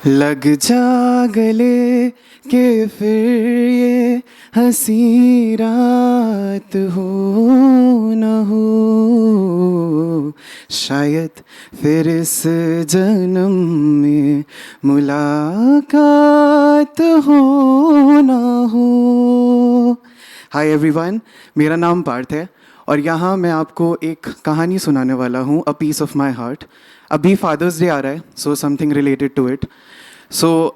लग जा गले के फिर ये हंसी रात हो न हो, शायद फिर इस जन्म में मुलाकात हो न हो। हाय एवरीवन, मेरा नाम पार्थ है और यहाँ मैं आपको एक कहानी सुनाने वाला हूँ, a piece of my heart. अभी फादर्स डे आ रहा है, so something related to it. So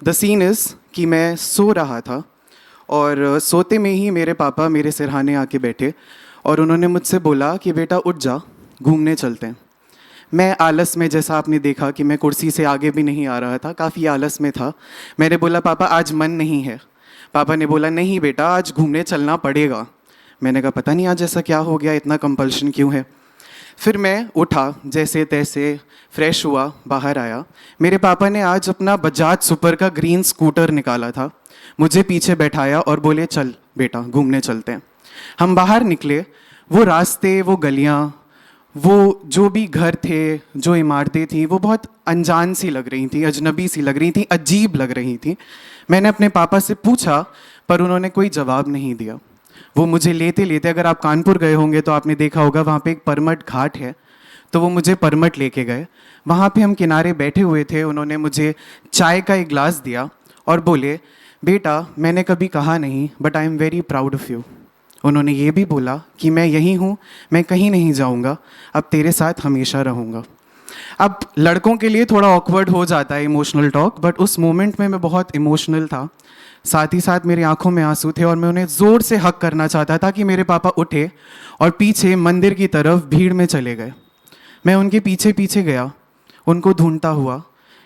the scene is कि मैं सो रहा था और सोते में ही मेरे पापा मेरे सिरहाने आके बैठे और उन्होंने मुझसे बोला कि बेटा उठ जा, घूमने चलते हैं। मैं आलस में, जैसा आपने देखा कि मैं कुर्सी से आगे भी नहीं आ रहा था, काफ़ी आलस में था। मैंने बोला पापा आज मन नहीं है। पापा ने बोला नहीं बेटा आज घूमने चलना पड़ेगा। मैंने कहा पता नहीं आज ऐसा क्या हो गया, इतना कंपल्शन क्यों है। फिर मैं उठा, जैसे तैसे फ्रेश हुआ, बाहर आया। मेरे पापा ने आज अपना बजाज सुपर का ग्रीन स्कूटर निकाला था, मुझे पीछे बैठाया और बोले चल बेटा घूमने चलते हैं। हम बाहर निकले। वो रास्ते, वो गलियाँ, वो जो भी घर थे, जो इमारतें थी, वो बहुत अनजान सी लग रही थी, अजनबी सी लग रही थी, अजीब लग रही थी। मैंने अपने पापा से पूछा पर उन्होंने कोई जवाब नहीं दिया। वो मुझे लेते लेते, अगर आप कानपुर गए होंगे तो आपने देखा होगा वहाँ पे एक परमट घाट है, तो वो मुझे परमट लेके गए। वहाँ पे हम किनारे बैठे हुए थे, उन्होंने मुझे चाय का एक गिलास दिया और बोले बेटा मैंने कभी कहा नहीं but I am very proud of you. उन्होंने ये भी बोला कि मैं यहीं हूँ, मैं कहीं नहीं जाऊँगा, अब तेरे साथ हमेशा रहूँगा। अब लड़कों के लिए थोड़ा ऑकवर्ड हो जाता है इमोशनल टॉक, बट उस मोमेंट में मैं बहुत इमोशनल था। साथ ही साथ मेरी आंखों में आंसू थे और मैं उन्हें ज़ोर से हक करना चाहता था कि मेरे पापा उठे और पीछे मंदिर की तरफ भीड़ में चले गए। मैं उनके पीछे पीछे गया, उनको ढूंढता हुआ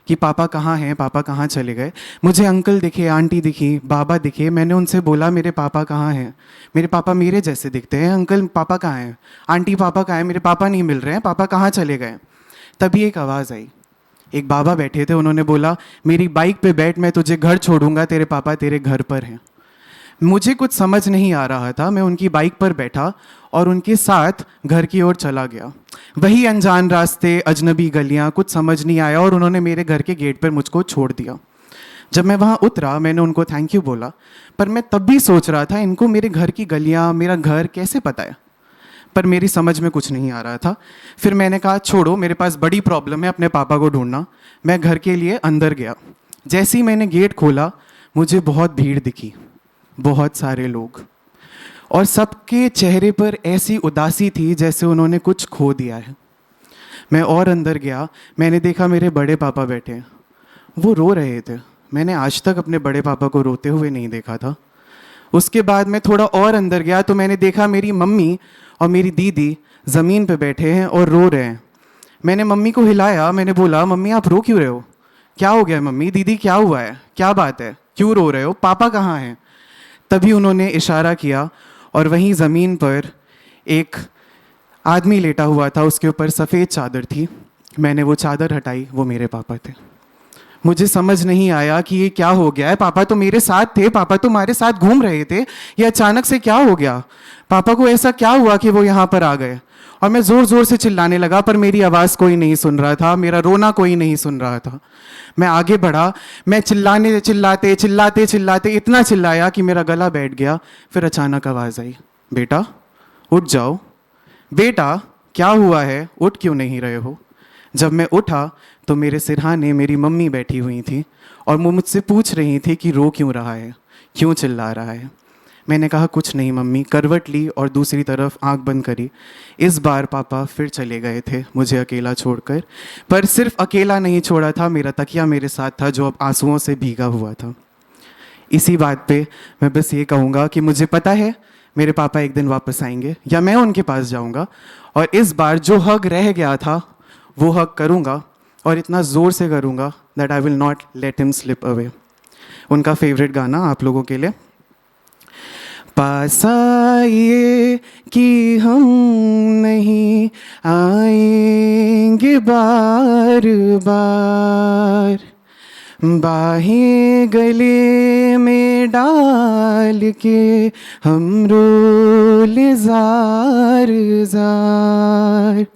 कि पापा कहाँ हैं, पापा कहाँ चले गए। मुझे अंकल दिखे, आंटी दिखी, बाबा दिखे। मैंने उनसे बोला मेरे पापा कहाँ हैं। मेरे पापा मेरे जैसे दिखते हैं, अंकल पापा कहाँ हैं, आंटी पापा कहाँ हैं, मेरे पापा नहीं मिल रहे हैं, पापा कहाँ चले गए। तभी एक आवाज़ आई। एक बाबा बैठे थे, उन्होंने बोला मेरी बाइक पे बैठ, मैं तुझे घर छोड़ूंगा, तेरे पापा तेरे घर पर हैं। मुझे कुछ समझ नहीं आ रहा था। मैं उनकी बाइक पर बैठा और उनके साथ घर की ओर चला गया। वही अनजान रास्ते, अजनबी गलियां, कुछ समझ नहीं आया और उन्होंने मेरे घर के गेट पर मुझको छोड़ दिया। जब मैं वहाँ उतरा मैंने उनको थैंक यू बोला, पर मैं तब भी सोच रहा था इनको मेरे घर की गलियाँ, मेरा घर कैसे पता है। पर मेरी समझ में कुछ नहीं आ रहा था। फिर मैंने कहा छोड़ो, मेरे पास बड़ी प्रॉब्लम है अपने पापा को ढूंढना। मैं घर के लिए अंदर गया। जैसे ही मैंने गेट खोला मुझे बहुत भीड़ दिखी, बहुत सारे लोग, और सबके चेहरे पर ऐसी उदासी थी जैसे उन्होंने कुछ खो दिया है। मैं और अंदर गया, मैंने देखा मेरे बड़े पापा बैठे हैं, वो रो रहे थे। मैंने आज तक अपने बड़े पापा को रोते हुए नहीं देखा था। उसके बाद मैं थोड़ा और अंदर गया तो मैंने देखा मेरी मम्मी और मेरी दीदी ज़मीन पे बैठे हैं और रो रहे हैं। मैंने मम्मी को हिलाया, मैंने बोला मम्मी आप रो क्यों रहे हो, क्या हो गया मम्मी, दीदी क्या हुआ है, क्या बात है, क्यों रो रहे हो, पापा कहाँ हैं। तभी उन्होंने इशारा किया और वहीं ज़मीन पर एक आदमी लेटा हुआ था, उसके ऊपर सफ़ेद चादर थी। मैंने वो चादर हटाई, वो मेरे पापा थे। मुझे समझ नहीं आया कि ये क्या हो गया है। पापा तो मेरे साथ थे, पापा तो हमारे साथ घूम रहे थे, ये अचानक से क्या हो गया। पापा को ऐसा क्या हुआ कि वो यहाँ पर आ गए। और मैं ज़ोर ज़ोर से चिल्लाने लगा पर मेरी आवाज़ कोई नहीं सुन रहा था, मेरा रोना कोई नहीं सुन रहा था। मैं आगे बढ़ा, मैं चिल्लाने चिल्लाते चिल्लाते चिल्लाते इतना चिल्लाया कि मेरा गला बैठ गया। फिर अचानक आवाज़ आई, बेटा उठ जाओ, बेटा क्या हुआ है, उठ क्यों नहीं रहे हो। जब मैं उठा तो मेरे सिरहाने मेरी मम्मी बैठी हुई थी और वो मुझसे पूछ रही थी कि रो क्यों रहा है, क्यों चिल्ला रहा है। मैंने कहा कुछ नहीं मम्मी, करवट ली और दूसरी तरफ आंख बंद करी। इस बार पापा फिर चले गए थे मुझे अकेला छोड़कर, पर सिर्फ अकेला नहीं छोड़ा था, मेरा तकिया मेरे साथ था जो अब आंसुओं से भीगा हुआ था। इसी बात पे मैं बस ये कहूँगा कि मुझे पता है मेरे पापा एक दिन वापस आएंगे या मैं उनके पास जाऊँगा, और इस बार जो हक रह गया था वो हक करूँगा और इतना ज़ोर से करूँगा that I will not let him slip away. उनका फेवरेट गाना आप लोगों के लिए। पास आइए कि हम नहीं आएंगे बार बार, बाहें गले में डाल के हम रोले जार जार।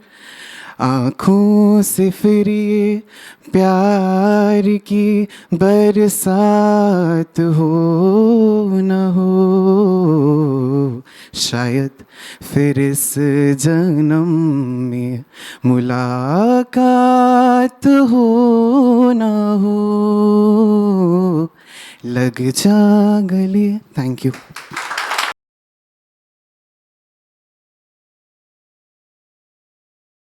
आँखों से फिर ये प्यार की बरसात हो न हो, शायद फिर इस जन्म में मुलाकात हो न हो, लग जा गले। Thank you.